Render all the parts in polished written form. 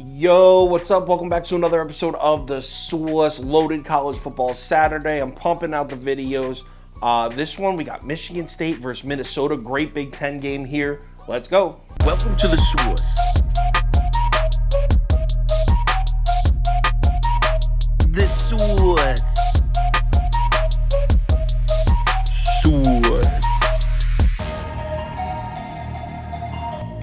Yo, what's up? Welcome back to another episode of the Sauce Loaded College Football Saturday. I'm pumping out the videos. This one, we got Michigan State versus Minnesota. Great Big Ten game here. Let's go. Welcome to the Sauce. The Sauce. Sauce.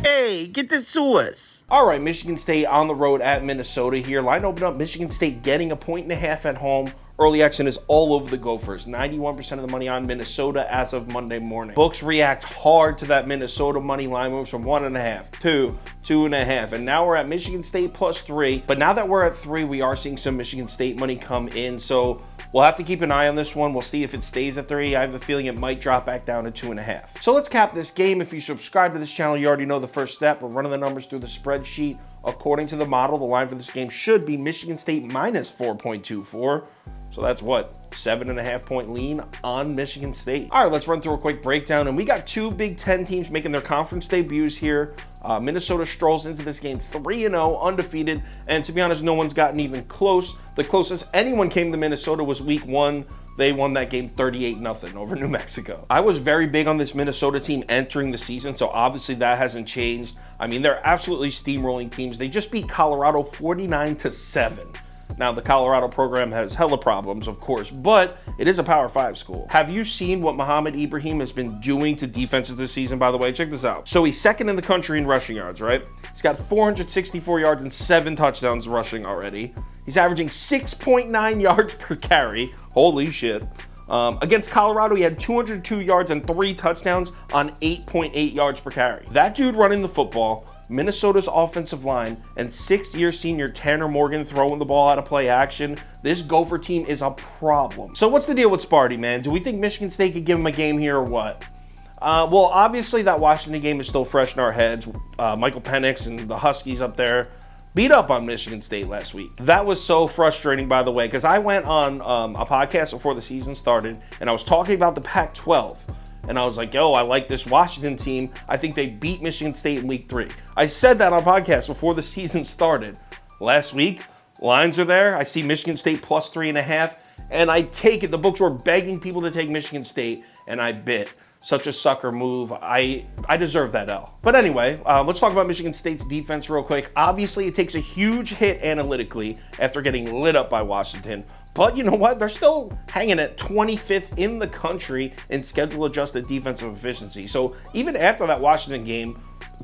Hey, get the sauce. All right, Michigan State on the road at Minnesota here. Line open up, Michigan State getting 1.5 at home. Early action is all over the Gophers. 91% of the money on Minnesota as of Monday morning. Books react hard to that Minnesota money line, moves from 1.5 to 2.5. And now we're at Michigan State +3. But now that we're at 3, we are seeing some Michigan State money come in. So we'll have to keep an eye on this one. We'll see if it stays at 3. I have a feeling it might drop back down to 2.5. So let's cap this game. If you subscribe to this channel, you already know the first step. We're running the numbers through the spreadsheet. According to the model, the line for this game should be Michigan State minus 4.24. So that's what, 7.5 point lean on Michigan State. All right, let's run through a quick breakdown. And we got two Big Ten teams making their conference debuts here. Minnesota strolls into this game 3-0, undefeated. And to be honest, no one's gotten even close. The closest anyone came to Minnesota was week 1. They won that game 38-0 over New Mexico. I was very big on this Minnesota team entering the season, so obviously that hasn't changed. I mean, they're absolutely steamrolling teams. They just beat Colorado 49-7. Now, the Colorado program has hella problems, of course, but it is a Power 5 school. Have you seen what Mohamed Ibrahim has been doing to defenses this season, by the way? Check this out. So he's second in the country in rushing yards, right? He's got 464 yards and 7 touchdowns rushing already. He's averaging 6.9 yards per carry. Holy shit. Against Colorado, he had 202 yards and 3 touchdowns on 8.8 yards per carry. That dude running the football, Minnesota's offensive line, and 6-year senior Tanner Morgan throwing the ball out of play action. This Gopher team is a problem. So what's the deal with Sparty, man? Do we think Michigan State could give him a game here or what? Well, obviously that Washington game is still fresh in our heads. Michael Penix and the Huskies up there beat up on Michigan State last week. That was so frustrating, by the way, because I went on a podcast before the season started, and I was talking about the Pac-12, and I was like, yo, I like this Washington team. I think they beat Michigan State in week 3. I said that on podcast before the season started. Last week, lines are there. I see Michigan State +3.5, and I take it. The books were begging people to take Michigan State, and I bit. Such a sucker move. I deserve that L. But anyway, let's talk about Michigan State's defense real quick. Obviously, it takes a huge hit analytically after getting lit up by Washington. But you know what? They're still hanging at 25th in the country in schedule-adjusted defensive efficiency. So even after that Washington game,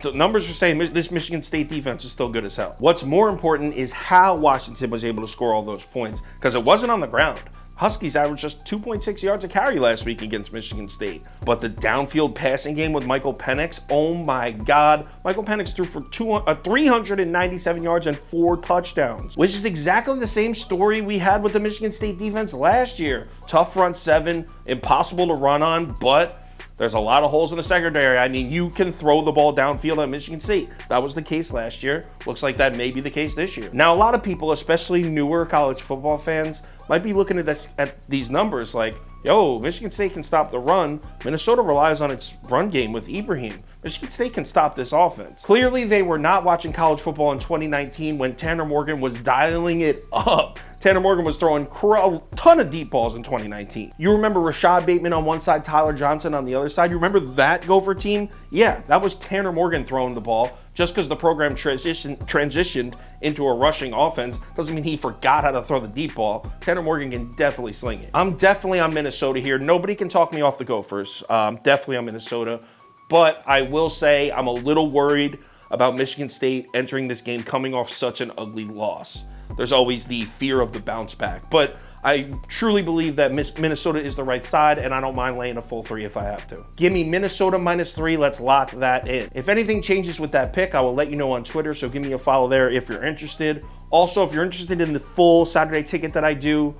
the numbers are saying this Michigan State defense is still good as hell. What's more important is how Washington was able to score all those points, because it wasn't on the ground. Huskies averaged just 2.6 yards a carry last week against Michigan State. But the downfield passing game with Michael Penix, oh my God. Michael Penix threw for 397 yards and 4 touchdowns, which is exactly the same story we had with the Michigan State defense last year. Tough front 7, impossible to run on, but there's a lot of holes in the secondary. I mean, you can throw the ball downfield at Michigan State. That was the case last year. Looks like that may be the case this year. Now, a lot of people, especially newer college football fans, might be looking at these numbers like, yo, Michigan State can stop the run. Minnesota relies on its run game with Ibrahim. Michigan State can stop this offense. Clearly, they were not watching college football in 2019 when Tanner Morgan was dialing it up. Tanner Morgan was throwing a ton of deep balls in 2019. You remember Rashad Bateman on one side, Tyler Johnson on the other side? You remember that Gopher team? Yeah, that was Tanner Morgan throwing the ball. Just because the program transitioned into a rushing offense doesn't mean he forgot how to throw the deep ball. Tanner Morgan can definitely sling it. I'm definitely on Minnesota here. Nobody can talk me off the Gophers. Definitely on Minnesota. But I will say I'm a little worried about Michigan State entering this game coming off such an ugly loss. There's always the fear of the bounce back. But I truly believe that Minnesota is the right side, and I don't mind laying a full 3 if I have to. Give me Minnesota -3. Let's lock that in. If anything changes with that pick, I will let you know on Twitter, so give me a follow there if you're interested. Also, if you're interested in the full Saturday ticket that I do,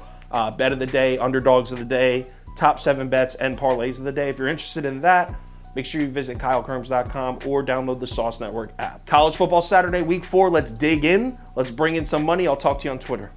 bet of the day, underdogs of the day, top 7 bets, and parlays of the day, if you're interested in that, make sure you visit KyleKirms.com or download the Sauce Network app. College Football Saturday, Week 4. Let's dig in. Let's bring in some money. I'll talk to you on Twitter.